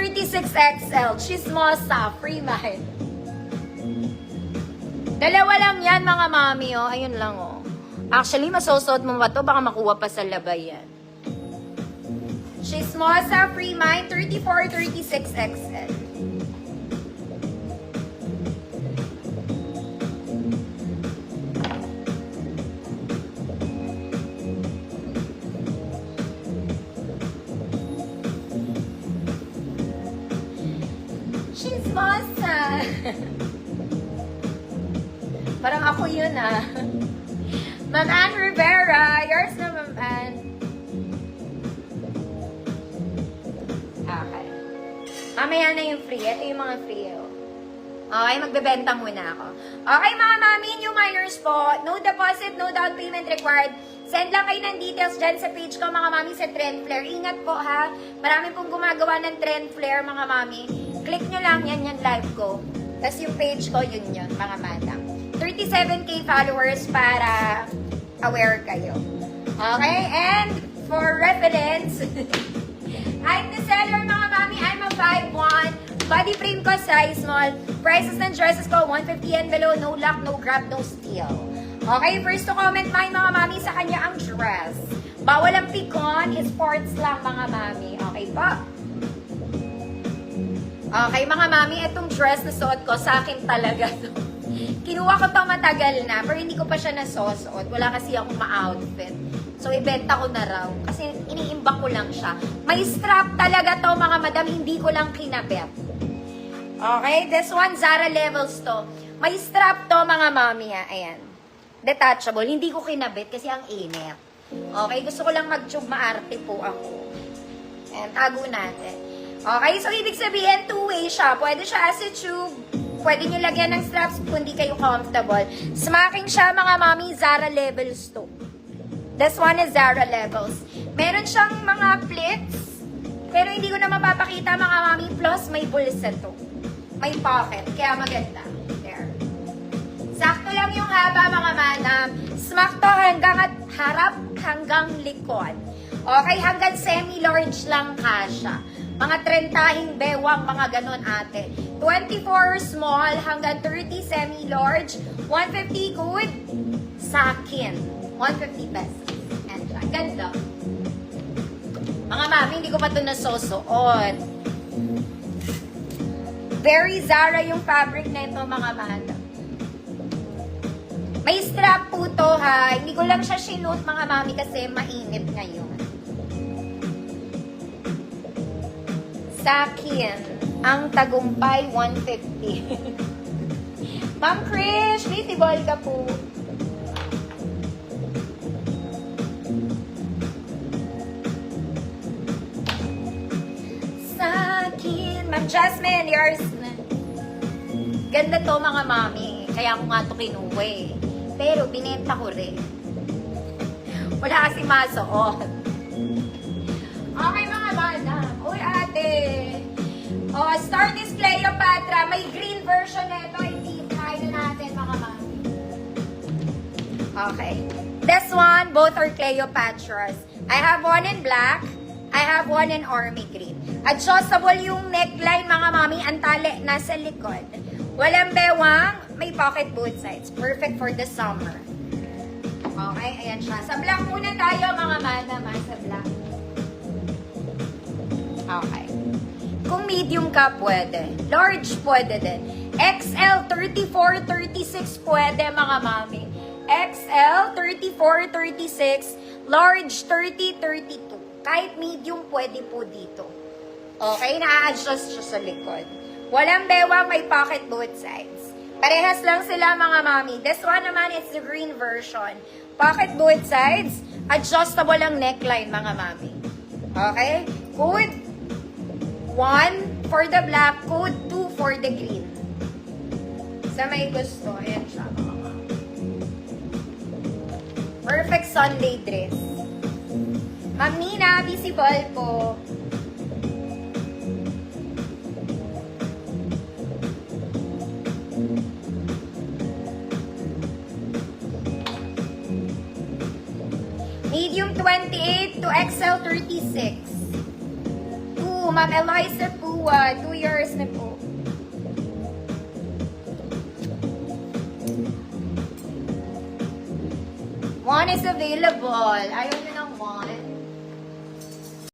36XL, chismosa, free mind. Dalawa lang yan, mga mami, oh. Ayun lang, oh. Actually, masusot mo ba to? Baka makuha pa sa labay yan. Chismosa, free mind, 34, 36XL. Chismosa. Parang ako yun, ah. Ma'am Ann Rivera. Yours na, Ma'am Ann. Okay. Mamaya na yung free. Ito yung mga free, oh. Okay, magbebenta muna ako. Okay, mga mami, new minors po. No deposit, no down payment required. Send lang kayo ng details dyan sa page ko, mga mami, sa Trend Flare. Ingat po, ha. Marami pong gumagawa ng Trend Flare, mga mami. Click nyo lang, yan yung live ko. Tapos yung page ko, yun, mga madam. 37K followers para aware kayo. Okay, and for reference, I'm the seller, mga mami. I'm a 5'1". Body frame ko, size small. Prices ng dresses ko, 150 and below. No lock, no grab, no steal. Okay, first to comment mga mami sa kanya ang dress. Bawal ang picon, sports lang, mga mami. Okay po? Okay, mga mami, itong dress na suot ko, sa akin talaga to. Kinuha ko to matagal na, pero hindi ko pa siya nasusuot. Wala kasi akong ma-outfit. So, ibenta ko na raw. Kasi iniimbak ko lang siya. May strap talaga to, mga madam. Hindi ko lang kinabit. Okay, this one, Zara Levels to. May strap to, mga mami. Ayan. Detachable. Hindi ko kinabit kasi ang init. Okay, gusto ko lang mag-tube. Maarte po ako. Ayan, tago natin. Okay, so ibig sabihin, two-way siya. Pwede siya as a tube. Pwede nyo lagyan ng straps kung hindi kayo comfortable. Smacking siya, mga mami, Zara Levels to. This one is Zara Levels. Meron siyang mga pleats, pero hindi ko na mapapakita, mga mami. Plus, may bulsa to. May pocket, kaya maganda. There. Sakto lang yung haba, mga madam. Smack to hanggang at harap, hanggang likod. Okay, hanggang semi-large lang kasha. Mga 30 bewang, mga ganun ate. 24 small hanggang 30 semi-large. 150 good sa akin. 150 pesos. And ang ganda. Mga mami, hindi ko pa ito nasusuot. Very Zara yung fabric na ito, mga madam. May strap po to, ha. Hindi ko lang siya sinuot, mga mami, kasi mainit ngayon. Sa akin, ang tagumpay, 150. Ma'am Krish, visible ka po. Sa akin, Ma'am Jasmine, yours na. Ganda to, mga mami. Kaya ako nga to kinuha eh. Pero binenta ko rin. Wala kasi masuot. Okay, mga madam. Uy, ate. Oh, Star is Cleopatra. May green version na ito. I-try na natin, mga mami. Okay. This one, both are Cleopatras. I have one in black. I have one in army green. Adjustable yung neckline, mga mami. Ang tali nasa likod. Walang bewang. May pocket both sides. Perfect for the summer. Okay, ayan siya. Sa black muna tayo, mga madam. Sa black. Okay. Kung medium ka, pwede. Large, pwede din. XL, 34, 36, pwede, mga mami. XL, 34, 36. Large, 30, 32. Kahit medium, pwede po dito. Okay, na-adjust siya sa likod. Walang bewang, may pocket both sides. Parehas lang sila, mga mami. This one naman is the green version. Pocket both sides. Adjustable ang neckline, mga mami. Okay? Code 1 for the black. Code 2 for the green. Sa may gusto, ayan siya, mga mami. Perfect Sunday dress. Ma'am Nina, visible po. Medium 28 to XL 36. 2 Ma'am Eliza Pua, 2 years na po. One is available. Ayaw na